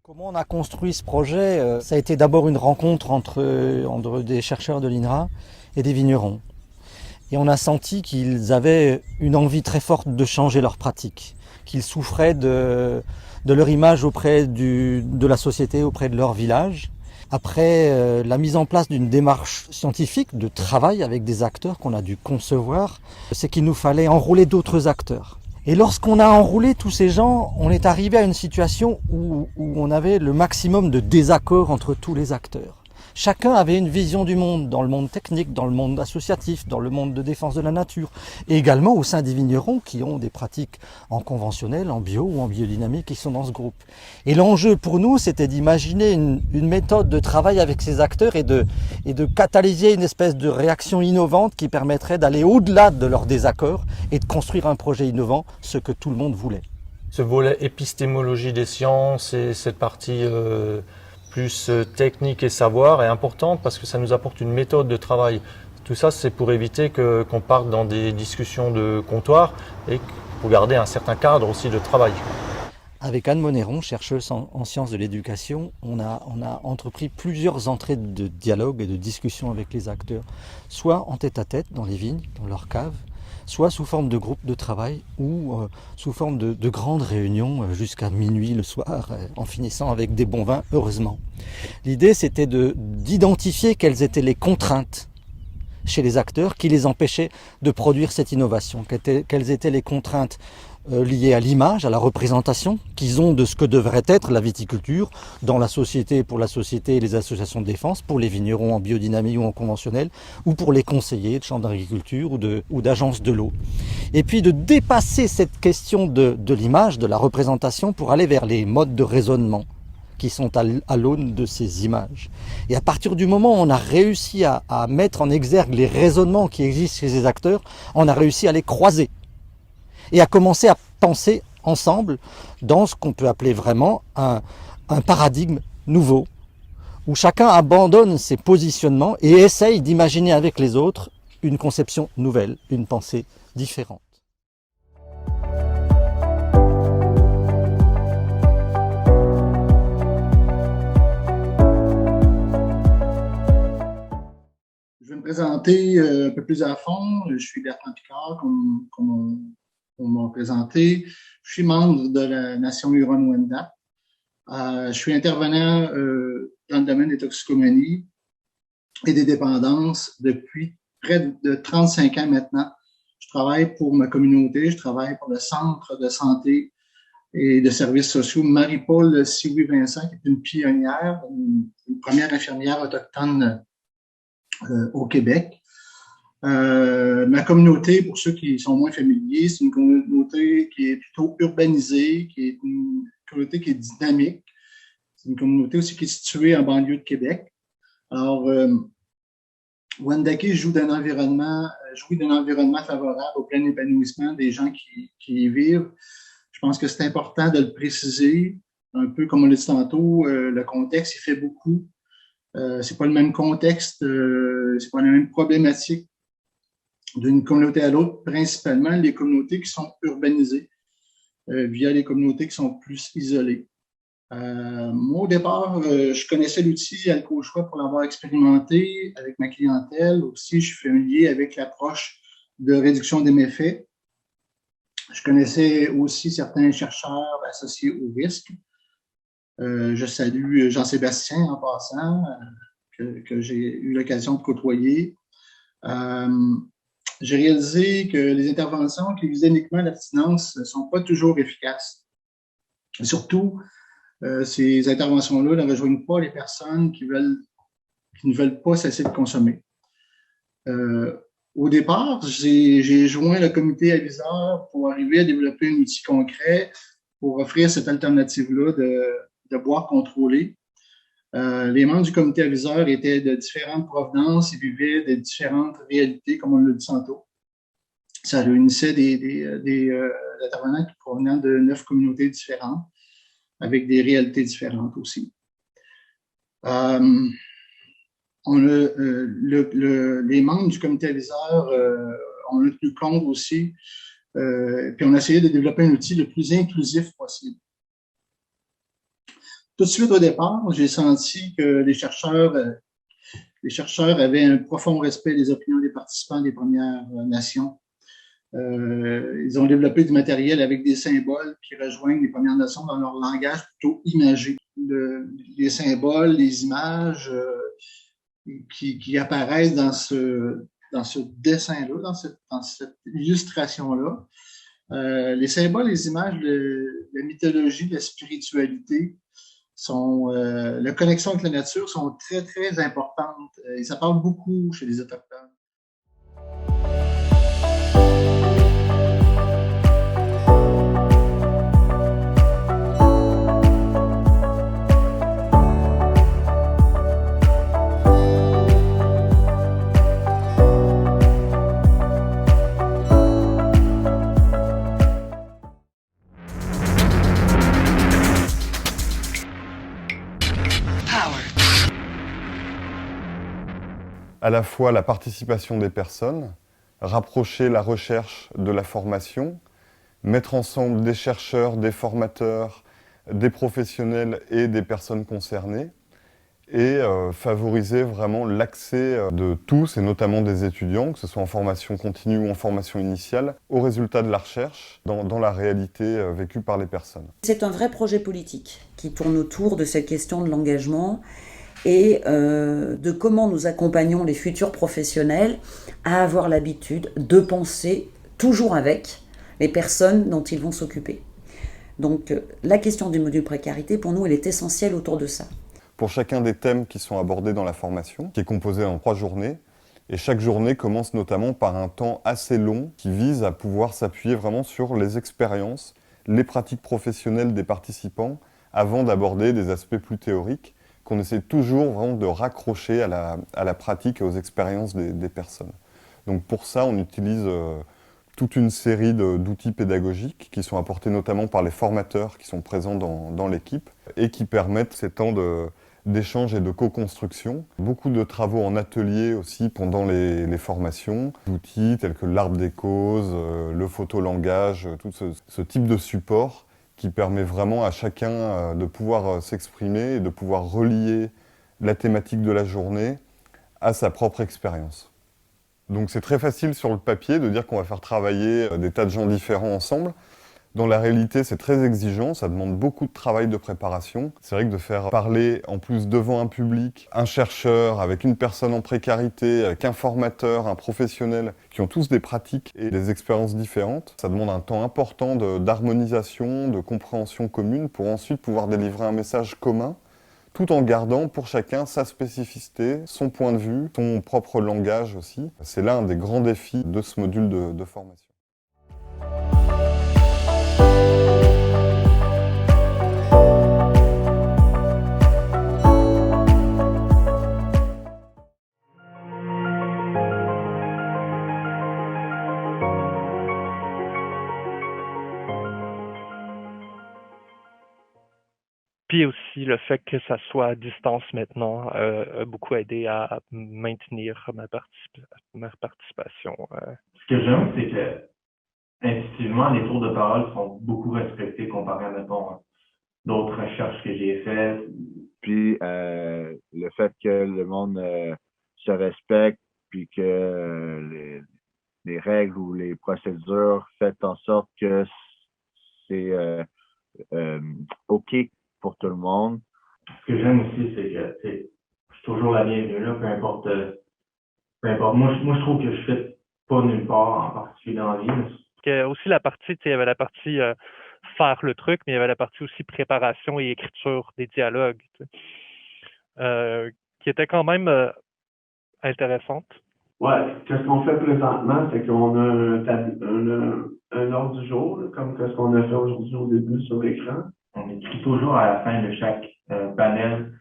Comment on a construit ce projet? Ça a été d'abord une rencontre entre des chercheurs de l'INRA et des vignerons. Et on a senti qu'ils avaient une envie très forte de changer leur pratique, qu'ils souffraient de leur image auprès de la société, auprès de leur village. Après la mise en place d'une démarche scientifique de travail avec des acteurs qu'on a dû concevoir, c'est qu'il nous fallait enrôler d'autres acteurs. Et lorsqu'on a enrôlé tous ces gens, on est arrivé à une situation où on avait le maximum de désaccords entre tous les acteurs. Chacun avait une vision du monde, dans le monde technique, dans le monde associatif, dans le monde de défense de la nature, et également au sein des vignerons qui ont des pratiques en conventionnel, en bio ou en biodynamique qui sont dans ce groupe. Et l'enjeu pour nous, c'était d'imaginer une méthode de travail avec ces acteurs et de catalyser une espèce de réaction innovante qui permettrait d'aller au-delà de leurs désaccords et de construire un projet innovant, ce que tout le monde voulait. Ce volet épistémologie des sciences et cette partie plus technique et savoir est importante parce que ça nous apporte une méthode de travail. Tout ça, c'est pour éviter qu'on parte dans des discussions de comptoir et pour garder un certain cadre aussi de travail. Avec Anne Monéron, chercheuse en sciences de l'éducation, on a entrepris plusieurs entrées de dialogue et de discussion avec les acteurs, soit en tête-à-tête dans les vignes, dans leurs caves, soit sous forme de groupes de travail ou sous forme de grandes réunions jusqu'à minuit le soir, en finissant avec des bons vins, heureusement. L'idée, c'était d'identifier quelles étaient les contraintes chez les acteurs qui les empêchaient de produire cette innovation, quelles étaient les contraintes liées à l'image, à la représentation qu'ils ont de ce que devrait être la viticulture dans la société, pour la société et les associations de défense, pour les vignerons en biodynamie ou en conventionnel, ou pour les conseillers de chambres d'agriculture ou d'agences de l'eau. Et puis de dépasser cette question de l'image, de la représentation, pour aller vers les modes de raisonnement qui sont à l'aune de ces images. Et à partir du moment où on a réussi à mettre en exergue les raisonnements qui existent chez ces acteurs, on a réussi à les croiser et à commencer à penser ensemble dans ce qu'on peut appeler vraiment un paradigme nouveau, où chacun abandonne ses positionnements et essaye d'imaginer avec les autres une conception nouvelle, une pensée différente. Je vais me présenter un peu plus à fond. Je suis Bertrand Picard, comme on m'a présenté. Je suis membre de la Nation Huron-Wendat. Je suis intervenant dans le domaine des toxicomanies et des dépendances depuis près de 35 ans maintenant. Je travaille pour ma communauté, je travaille pour le Centre de santé et de services sociaux Marie-Paul Sioui-Vincent, qui est une pionnière, une première infirmière autochtone au Québec. Ma communauté, pour ceux qui sont moins familiers, c'est une communauté qui est plutôt urbanisée, qui est une communauté qui est dynamique. C'est une communauté aussi qui est située en banlieue de Québec. Alors, Wendake jouit d'un environnement favorable au plein épanouissement des gens qui y vivent. Je pense que c'est important de le préciser. Un peu comme on l'a dit tantôt, le contexte, il fait beaucoup. C'est pas le même contexte, c'est pas la même problématique d'une communauté à l'autre, principalement les communautés qui sont urbanisées via les communautés qui sont plus isolées. Moi, au départ, je connaissais l'outil AlcoChoix pour l'avoir expérimenté avec ma clientèle. Aussi, je suis familier avec l'approche de réduction des méfaits. Je connaissais aussi certains chercheurs associés au risque. Je salue Jean-Sébastien en passant, que j'ai eu l'occasion de côtoyer. J'ai réalisé que les interventions qui visaient uniquement l'abstinence ne sont pas toujours efficaces. Et surtout, ces interventions-là ne rejoignent pas les personnes qui ne veulent pas cesser de consommer. Au départ, j'ai joint le comité aviseur pour arriver à développer un outil concret pour offrir cette alternative-là de bois contrôlés. Les membres du comité aviseur étaient de différentes provenances et vivaient de différentes réalités, comme on l'a dit tantôt. Ça réunissait des intervenants qui provenaient de 9 communautés différentes, avec des réalités différentes aussi. Les membres du comité aviseur, on a tenu compte aussi, puis on a essayé de développer un outil le plus inclusif possible. Tout de suite au départ, j'ai senti que les chercheurs avaient un profond respect des opinions des participants des Premières Nations. Ils ont développé du matériel avec des symboles qui rejoignent les Premières Nations dans leur langage plutôt imagé. Les symboles, les images qui apparaissent dans ce dessin-là, dans cette illustration-là. Les symboles, les images, la mythologie, la spiritualité, la connexion avec la nature sont très, très importantes. Et ça parle beaucoup chez les Autochtones. À la fois la participation des personnes, rapprocher la recherche de la formation, mettre ensemble des chercheurs, des formateurs, des professionnels et des personnes concernées, et favoriser vraiment l'accès de tous, et notamment des étudiants, que ce soit en formation continue ou en formation initiale, aux résultats de la recherche dans la réalité vécue par les personnes. C'est un vrai projet politique qui tourne autour de cette question de l'engagement et de comment nous accompagnons les futurs professionnels à avoir l'habitude de penser toujours avec les personnes dont ils vont s'occuper. Donc la question du module précarité, pour nous, elle est essentielle autour de ça. Pour chacun des thèmes qui sont abordés dans la formation, qui est composée en 3 journées, et chaque journée commence notamment par un temps assez long qui vise à pouvoir s'appuyer vraiment sur les expériences, les pratiques professionnelles des participants avant d'aborder des aspects plus théoriques qu'on essaie toujours vraiment de raccrocher à la pratique et aux expériences des personnes. Donc pour ça, on utilise toute une série d'outils pédagogiques qui sont apportés notamment par les formateurs qui sont présents dans l'équipe et qui permettent ces temps d'échange et de co-construction. Beaucoup de travaux en atelier aussi pendant les formations, d'outils tels que l'arbre des causes, le photolangage, tout ce type de support qui permet vraiment à chacun de pouvoir s'exprimer et de pouvoir relier la thématique de la journée à sa propre expérience. Donc c'est très facile sur le papier de dire qu'on va faire travailler des tas de gens différents ensemble. Dans la réalité, c'est très exigeant, ça demande beaucoup de travail de préparation. C'est vrai que de faire parler, en plus devant un public, un chercheur, avec une personne en précarité, avec un formateur, un professionnel, qui ont tous des pratiques et des expériences différentes, ça demande un temps important d'harmonisation, de compréhension commune, pour ensuite pouvoir délivrer un message commun, tout en gardant pour chacun sa spécificité, son point de vue, son propre langage aussi. C'est là un des grands défis de ce module de formation. Puis aussi, le fait que ça soit à distance maintenant a beaucoup aidé à maintenir ma participation. Ce que j'aime, c'est que intuitivement, les tours de parole sont beaucoup respectés comparé à, mettons, d'autres recherches que j'ai faites. Puis le fait que le monde se respecte, puis que les règles ou les procédures faites en sorte que c'est OK pour tout le monde. Ce que j'aime aussi, c'est que je suis toujours la bienvenue là, peu importe. Moi, je trouve que je fais pas nulle part en particulier dans la vie. Aussi la partie, il y avait la partie faire le truc, mais il y avait la partie aussi préparation et écriture des dialogues, qui était quand même intéressante. Ouais, qu'est-ce qu'on fait présentement, c'est qu'on a un ordre du jour, là, comme ce qu'on a fait aujourd'hui au début sur l'écran. on écrit toujours à la fin de chaque panel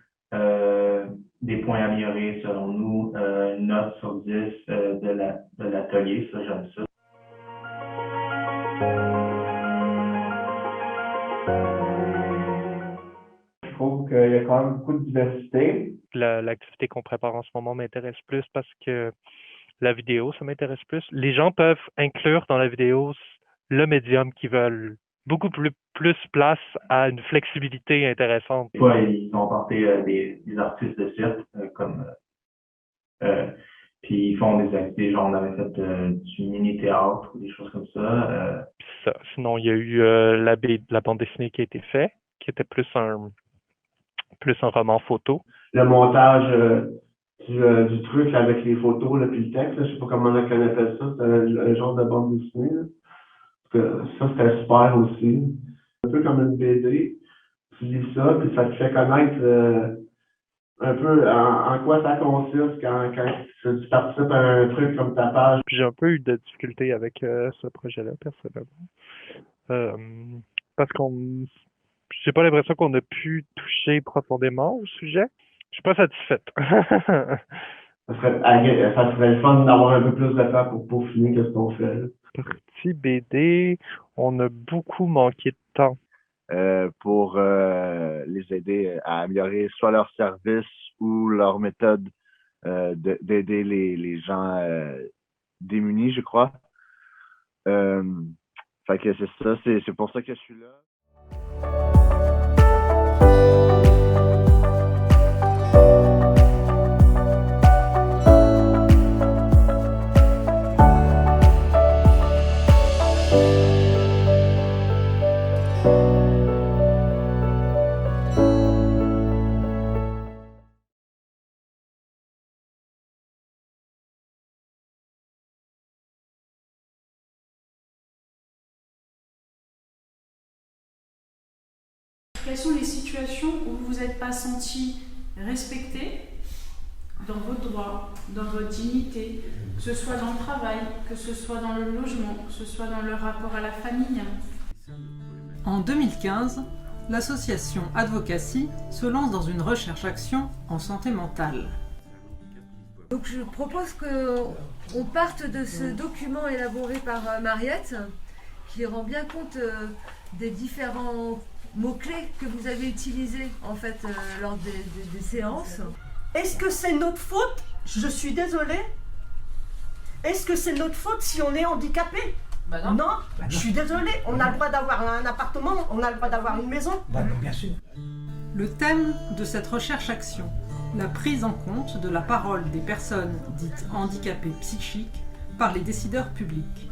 des points améliorés selon nous, une note sur 10 de l'atelier. Ça, j'aime ça. Je trouve qu'il y a quand même beaucoup de diversité. L'activité qu'on prépare en ce moment m'intéresse plus parce que la vidéo, ça m'intéresse plus. Les gens peuvent inclure dans la vidéo le médium qu'ils veulent. Beaucoup plus place à une flexibilité intéressante. Des fois, ils ont porté des artistes de cirque puis ils font des activités, genre on avait fait du mini-théâtre ou des choses comme ça. Ça. Sinon, il y a eu la bande dessinée qui a été faite, qui était plus un roman photo. Le montage du truc là, avec les photos là, puis le texte, là, je sais pas comment on appelle ça, c'est un genre de bande dessinée. Là. Ça, c'était super aussi. Un peu comme une BD. Tu lis ça, puis ça te fait connaître un peu en quoi ça consiste quand tu participes à un truc comme ta page. J'ai un peu eu de difficulté avec ce projet-là, personnellement. Parce j'ai pas l'impression qu'on a pu toucher profondément au sujet. Je suis pas satisfaite. Ça serait le fun d'avoir un peu plus de temps pour peaufiner ce qu'on fait. Là. Partie BD, on a beaucoup manqué de temps. Pour les aider à améliorer soit leur service ou leur méthode d'aider les gens démunis, je crois. Fait que c'est ça, c'est pour ça que je suis là. Quelles sont les situations où vous vous êtes pas senti respecté dans votre droit, dans votre dignité, que ce soit dans le travail, que ce soit dans le logement, que ce soit dans le rapport à la famille? En 2015, l'association Advocacy se lance dans une recherche-action en santé mentale. Donc je propose qu'on parte de ce document élaboré par Mariette, qui rend bien compte des différents mots-clés que vous avez utilisés en fait lors des séances. Est-ce que c'est notre faute? Je suis désolée. Est-ce que c'est notre faute si on est handicapé? Non. Non, je suis désolée. On a le droit d'avoir un appartement, on a le droit d'avoir une maison. Non, bien sûr. Le thème de cette recherche-action, la prise en compte de la parole des personnes dites handicapées psychiques par les décideurs publics.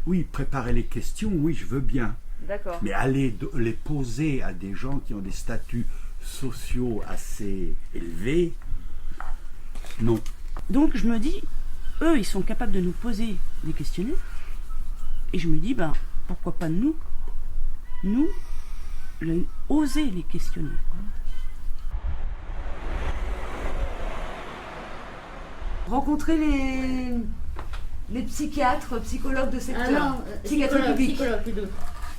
Oui, préparer les questions, oui, je veux bien. D'accord. Mais aller les poser à des gens qui ont des statuts sociaux assez élevés, non. Donc je me dis, eux, ils sont capables de nous poser des questionnaires. Et je me dis, pourquoi pas nous, oser les questionner. Rencontrer les psychiatres, psychologues de secteur. Psychiatrie publique.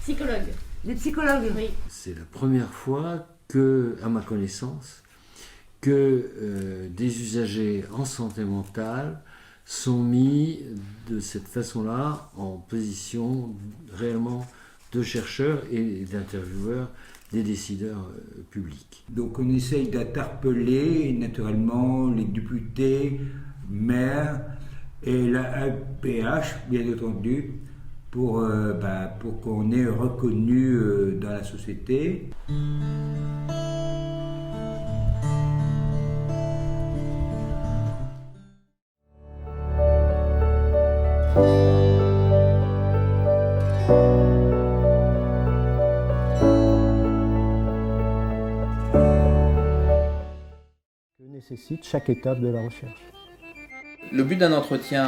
Psychologue. Les psychologues. Oui. C'est la première fois que, à ma connaissance, que des usagers en santé mentale sont mis de cette façon-là en position réellement de chercheurs et d'intervieweurs des décideurs publics. Donc on essaye d'interpeller naturellement les députés, maires et la APH, bien entendu, pour qu'on ait reconnu dans la société. Que nécessite chaque étape de la recherche. Le but d'un entretien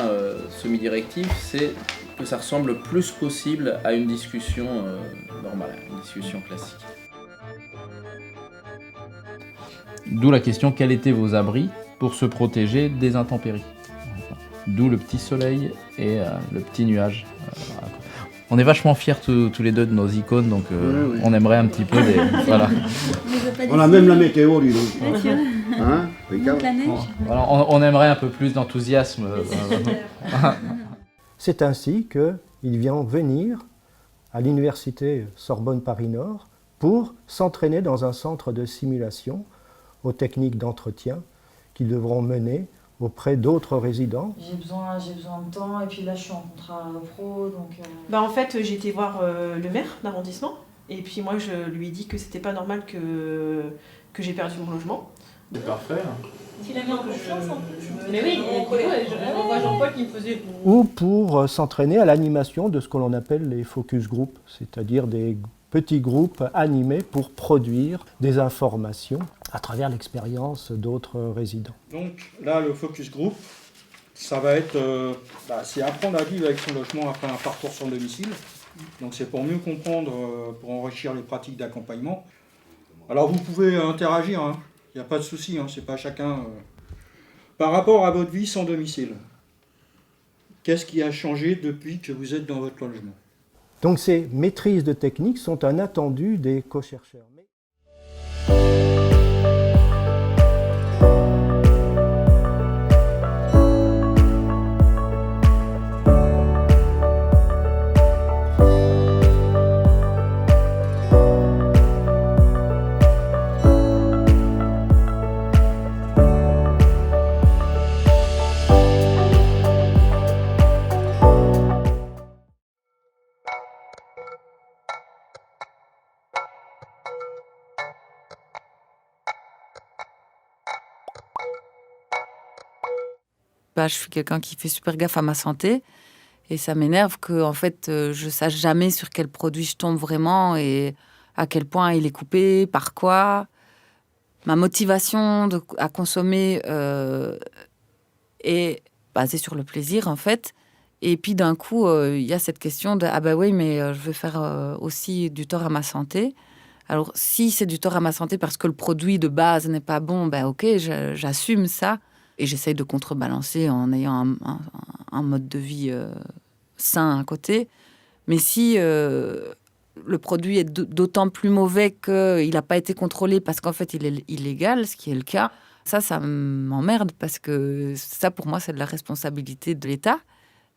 semi-directif, c'est que ça ressemble le plus possible à une discussion normale, une discussion classique. D'où la question, quels étaient vos abris pour se protéger des intempéries? D'où le petit soleil et le petit nuage. On est vachement fiers tous les deux de nos icônes, donc on aimerait un petit peu des... Voilà. On a même la météo, dis donc. Hein, voilà, on aimerait un peu plus d'enthousiasme. C'est ainsi qu'ils vont venir à l'université Sorbonne Paris-Nord pour s'entraîner dans un centre de simulation aux techniques d'entretien qu'ils devront mener auprès d'autres résidents. J'ai besoin de temps et puis là je suis en contrat pro donc... En fait j'ai été voir le maire d'arrondissement et puis moi je lui ai dit que c'était pas normal que j'ai perdu mon logement. C'est parfait. Il a mis en confiance en plus. Mais oui, on voit Jean-Paul qui me faisait... Ou pour s'entraîner à l'animation de ce que l'on appelle les focus groups, c'est-à-dire des petits groupes animés pour produire des informations à travers l'expérience d'autres résidents. Donc là, le focus group, ça va être, c'est apprendre à vivre avec son logement après un parcours sans domicile. Donc c'est pour mieux comprendre, pour enrichir les pratiques d'accompagnement. Alors vous pouvez interagir, il n'y a pas de souci, c'est pas chacun. Par rapport à votre vie sans domicile, qu'est-ce qui a changé depuis que vous êtes dans votre logement ? Donc ces maîtrises de technique sont un attendu des co-chercheurs. Je suis quelqu'un qui fait super gaffe à ma santé et ça m'énerve que en fait je sache jamais sur quel produit je tombe vraiment et à quel point il est coupé, par quoi. Ma motivation à consommer est basée sur le plaisir en fait. Et puis d'un coup il y a cette question de oui mais je veux faire aussi du tort à ma santé. Alors si c'est du tort à ma santé parce que le produit de base n'est pas bon, ok, j'assume ça. Et j'essaye de contrebalancer en ayant un mode de vie sain à côté. Mais si le produit est d'autant plus mauvais qu'il n'a pas été contrôlé parce qu'en fait, il est illégal, ce qui est le cas, ça m'emmerde parce que ça, pour moi, c'est de la responsabilité de l'État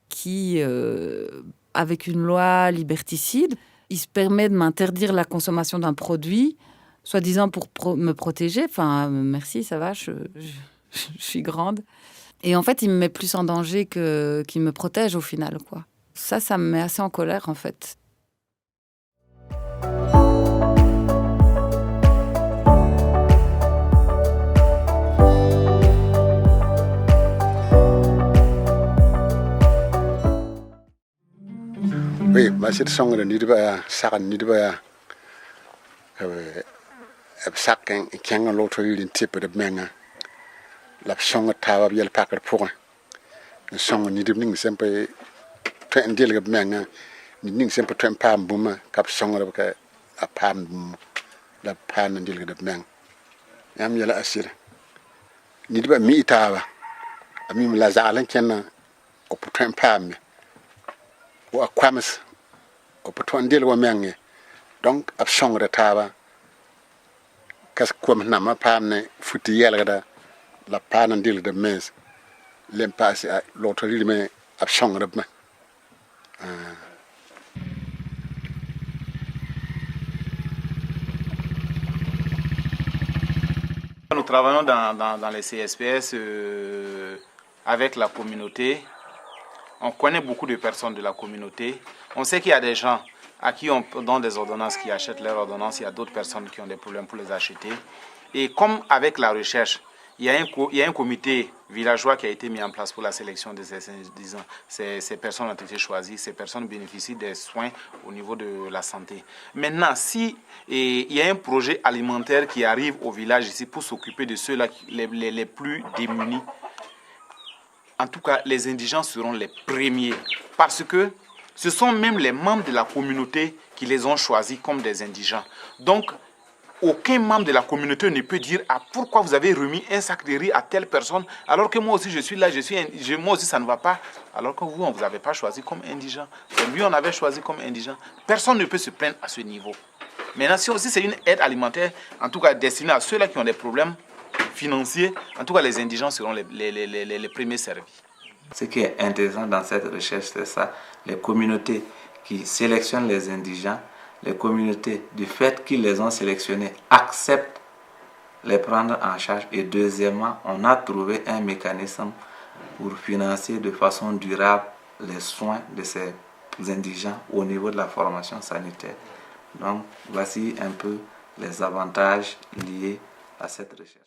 qui, avec une loi liberticide, il se permet de m'interdire la consommation d'un produit, soi-disant pour me protéger. Enfin, merci, ça va, je suis grande. Et en fait, il me met plus en danger qu'il me protège au final, quoi. Ça me met assez en colère, en fait. Oui, c'est song de nidba sakan nidba sakan kenga l'autre une type de menga la song tawa yel pakar pour le song nidbning sempre twen deal ga menga ning sempre twen pam buma kap song la ka a pam la pan deal ga meng yam yela asir nidba mi tawa ami la zalan kenna ko twen pam wa kwamis o poton del wa menge donc ab song de taba kas ko na ma pamne futi yelgada la panan del de mes lem passe à l'autre île mais ab song de Nous travaillons dans les CSPS avec la communauté. On connaît beaucoup de personnes de la communauté. On sait qu'il y a des gens à qui on donne des ordonnances, qui achètent leurs ordonnances. Il y a d'autres personnes qui ont des problèmes pour les acheter. Et comme avec la recherche, il y a un comité villageois qui a été mis en place pour la sélection de ces personnes ont été choisies. Ces personnes bénéficient des soins au niveau de la santé. Maintenant, si il y a un projet alimentaire qui arrive au village ici pour s'occuper de ceux-là les plus démunis, en tout cas, les indigents seront les premiers parce que ce sont même les membres de la communauté qui les ont choisis comme des indigents. Donc, aucun membre de la communauté ne peut dire pourquoi vous avez remis un sac de riz à telle personne alors que moi aussi je suis là, moi aussi ça ne va pas, alors que vous, on ne vous avait pas choisi comme indigent. Et lui, on avait choisi comme indigent. Personne ne peut se plaindre à ce niveau. Maintenant, si aussi c'est une aide alimentaire, en tout cas destinée à ceux-là qui ont des problèmes financiers, en tout cas les indigents seront les premiers servis. Ce qui est intéressant dans cette recherche, c'est ça, les communautés qui sélectionnent les indigents, les communautés, du fait qu'ils les ont sélectionnés, acceptent les prendre en charge. Et deuxièmement, on a trouvé un mécanisme pour financer de façon durable les soins de ces indigents au niveau de la formation sanitaire. Donc, voici un peu les avantages liés à cette recherche.